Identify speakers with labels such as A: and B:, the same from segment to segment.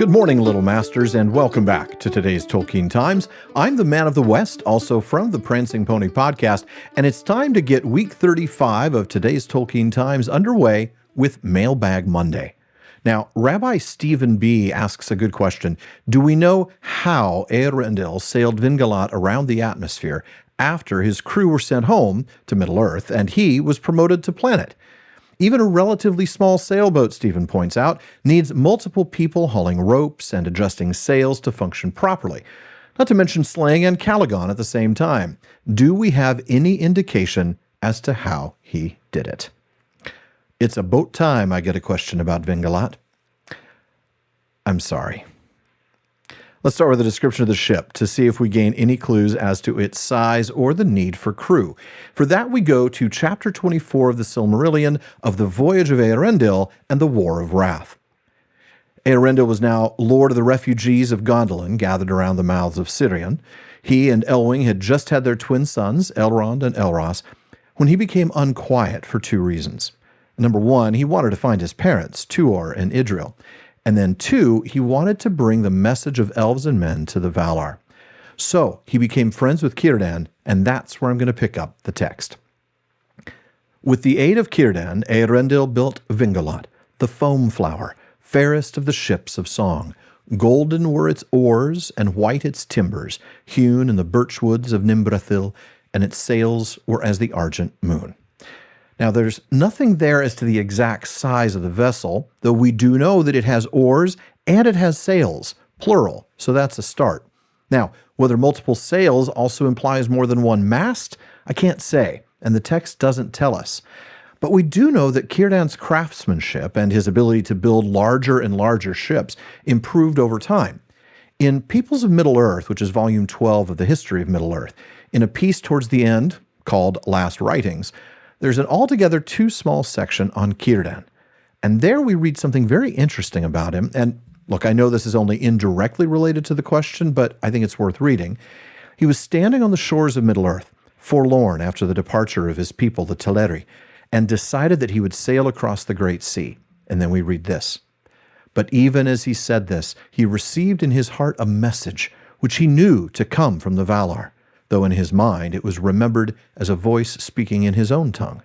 A: Good morning, Little Masters, and welcome back to today's Tolkien Times. I'm the Man of the West, also from the Prancing Pony podcast, and it's time to get week 35 of today's Tolkien Times underway with Mailbag Monday. Now, Rabbi Stephen B. asks a good question. Do we know how Eärendil sailed Vingalat around the atmosphere after his crew were sent home to Middle-earth and he was promoted to planet? Even a relatively small sailboat, Stephen points out, needs multiple people hauling ropes and adjusting sails to function properly, not to mention slaying and Caligon at the same time. Do we have any indication as to how he did it? It's about time I get a question about Vingalat. I'm sorry. Let's start with a description of the ship to see if we gain any clues as to its size or the need for crew. For that, we go to chapter 24 of the Silmarillion of the Voyage of Eärendil and the War of Wrath. Eärendil was now lord of the refugees of Gondolin gathered around the mouths of Sirion. He and Elwing had just had their twin sons, Elrond and Elros, when he became unquiet for two reasons. Number one, he wanted to find his parents, Tuor and Idril. And then two, he wanted to bring the message of elves and men to the Valar. So he became friends with Círdan, and that's where I'm going to pick up the text. With the aid of Círdan, Eärendil built Vingalat, the foam flower, fairest of the ships of song. Golden were its oars, and white its timbers, hewn in the birch woods of Nimbrathil, and its sails were as the argent moon. Now, there's nothing there as to the exact size of the vessel, though we do know that it has oars and it has sails, plural, so that's a start. Now, whether multiple sails also implies more than one mast, I can't say, and the text doesn't tell us. But we do know that Círdan's craftsmanship and his ability to build larger and larger ships improved over time. In Peoples of Middle-earth, which is volume 12 of the History of Middle-earth, in a piece towards the end called Last Writings, there's an altogether too small section on Círdan. And there we read something very interesting about him. And look, I know this is only indirectly related to the question, but I think it's worth reading. He was standing on the shores of Middle-earth, forlorn after the departure of his people, the Teleri, and decided that he would sail across the great sea. And then we read this. But even as he said this, he received in his heart a message, which he knew to come from the Valar, though in his mind it was remembered as a voice speaking in his own tongue.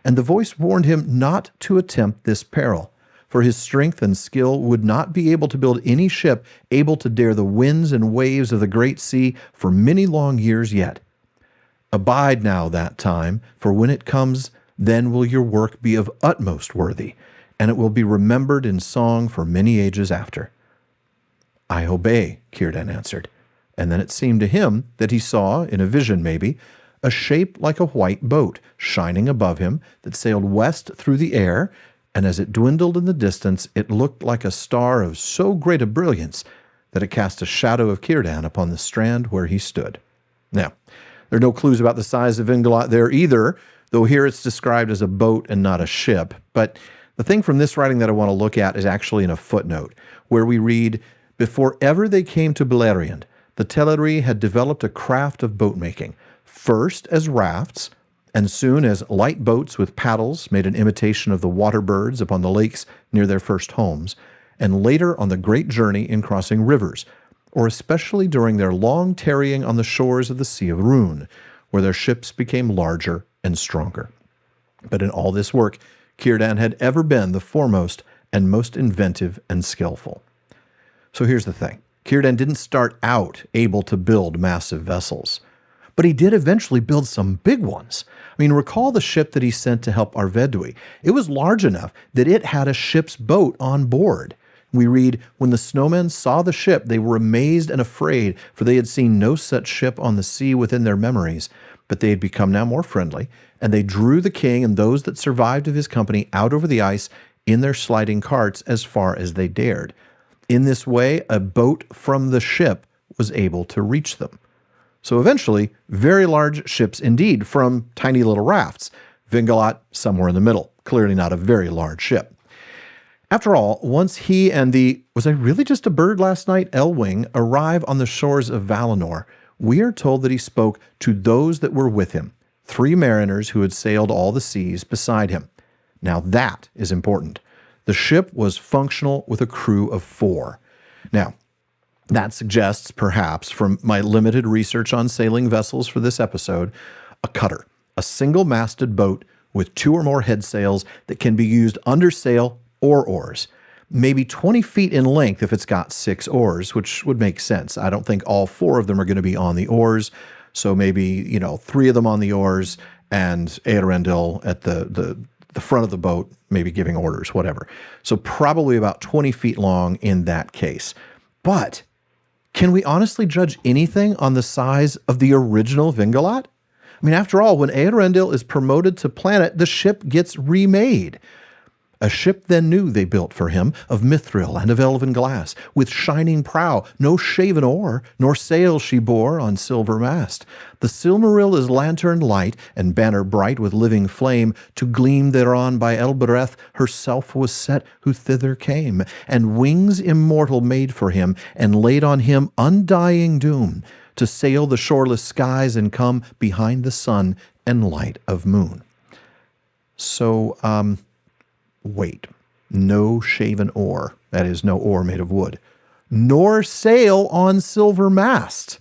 A: And the voice warned him not to attempt this peril, for his strength and skill would not be able to build any ship able to dare the winds and waves of the great sea for many long years yet. Abide now that time, for when it comes, then will your work be of utmost worthy, and it will be remembered in song for many ages after. I obey, Círdan answered. And then it seemed to him that he saw, in a vision maybe, a shape like a white boat shining above him that sailed west through the air, and as it dwindled in the distance, it looked like a star of so great a brilliance that it cast a shadow of Círdan upon the strand where he stood. Now, there are no clues about the size of Vingalat there either, though here it's described as a boat and not a ship. But the thing from this writing that I want to look at is actually in a footnote, where we read, "Before ever they came to Beleriand, the Teleri had developed a craft of boat-making, first as rafts, and soon as light boats with paddles made an imitation of the water birds upon the lakes near their first homes, and later on the great journey in crossing rivers, or especially during their long tarrying on the shores of the Sea of Rhûn, where their ships became larger and stronger. But in all this work, Círdan had ever been the foremost and most inventive and skillful." So here's the thing. Círdan didn't start out able to build massive vessels, but he did eventually build some big ones. I mean, recall the ship that he sent to help Arvedui. It was large enough that it had a ship's boat on board. We read, "When the snowmen saw the ship, they were amazed and afraid, for they had seen no such ship on the sea within their memories. But they had become now more friendly, and they drew the king and those that survived of his company out over the ice in their sliding carts as far as they dared. In this way, a boat from the ship was able to reach them." So eventually, very large ships indeed from tiny little rafts. Vingalat somewhere in the middle, clearly not a very large ship. After all, once he and the, was I really just a bird last night, Elwing, arrive on the shores of Valinor, we are told that he spoke to those that were with him, 3 mariners who had sailed all the seas beside him. Now that is important. The ship was functional with a crew of 4. Now, that suggests, perhaps, from my limited research on sailing vessels for this episode, a cutter, a single-masted boat with 2 or more head sails that can be used under sail or oars. Maybe 20 feet in length if it's got 6 oars, which would make sense. I don't think all 4 of them are going to be on the oars. So maybe, 3 of them on the oars and Eärendil at the front of the boat, maybe giving orders, whatever. So probably about 20 feet long in that case. But can we honestly judge anything on the size of the original Vingalot? I mean, after all, when Eärendil is promoted to planet, the ship gets remade. A ship then new they built for him, of mithril and of elven glass, with shining prow, no shaven oar, nor sail she bore on silver mast. The Silmaril is lantern light, and banner bright with living flame, to gleam thereon by Elbereth herself was set, who thither came, and wings immortal made for him, and laid on him undying doom, to sail the shoreless skies and come behind the sun and light of moon. So, wait, no shaven oar, that is, no oar made of wood, nor sail on silver mast.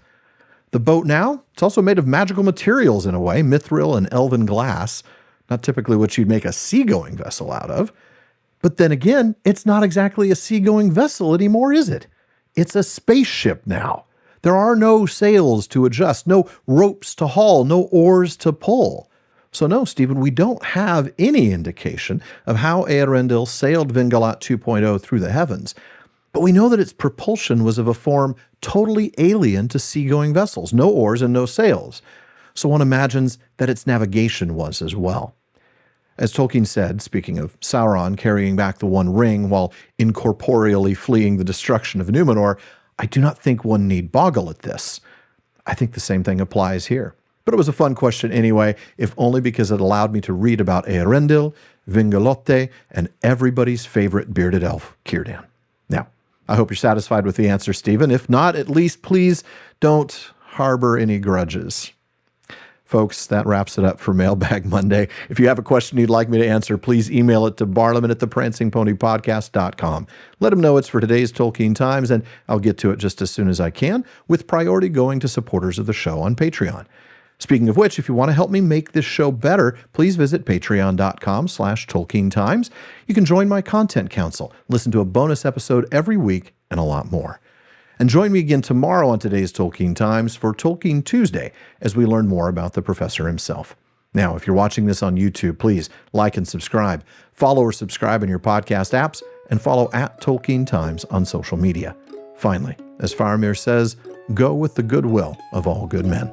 A: The boat now, it's also made of magical materials in a way, mithril and elven glass, not typically what you'd make a seagoing vessel out of. But then again, it's not exactly a seagoing vessel anymore, is it? It's a spaceship now. There are no sails to adjust, no ropes to haul, no oars to pull. So no, Stephen, we don't have any indication of how Eärendil sailed Vingalot 2.0 through the heavens, but we know that its propulsion was of a form totally alien to seagoing vessels, no oars and no sails. So one imagines that its navigation was as well. As Tolkien said, speaking of Sauron carrying back the One Ring while incorporeally fleeing the destruction of Numenor, I do not think one need boggle at this. I think the same thing applies here. But it was a fun question anyway, if only because it allowed me to read about Eärendil, Vingalotte, and everybody's favorite bearded elf, Círdan. Now, I hope you're satisfied with the answer, Stephen. If not, at least please don't harbor any grudges. Folks, that wraps it up for Mailbag Monday. If you have a question you'd like me to answer, please email it to barliman@theprancingponypodcast.com. Let him know it's for today's Tolkien Times, and I'll get to it just as soon as I can, with priority going to supporters of the show on Patreon. Speaking of which, if you want to help me make this show better, please visit patreon.com/TolkienTimes. You can join my content council, listen to a bonus episode every week, and a lot more. And join me again tomorrow on today's Tolkien Times for Tolkien Tuesday as we learn more about the professor himself. Now, if you're watching this on YouTube, please like and subscribe. Follow or subscribe in your podcast apps, and follow @Tolkien Times on social media. Finally, as Faramir says, go with the goodwill of all good men.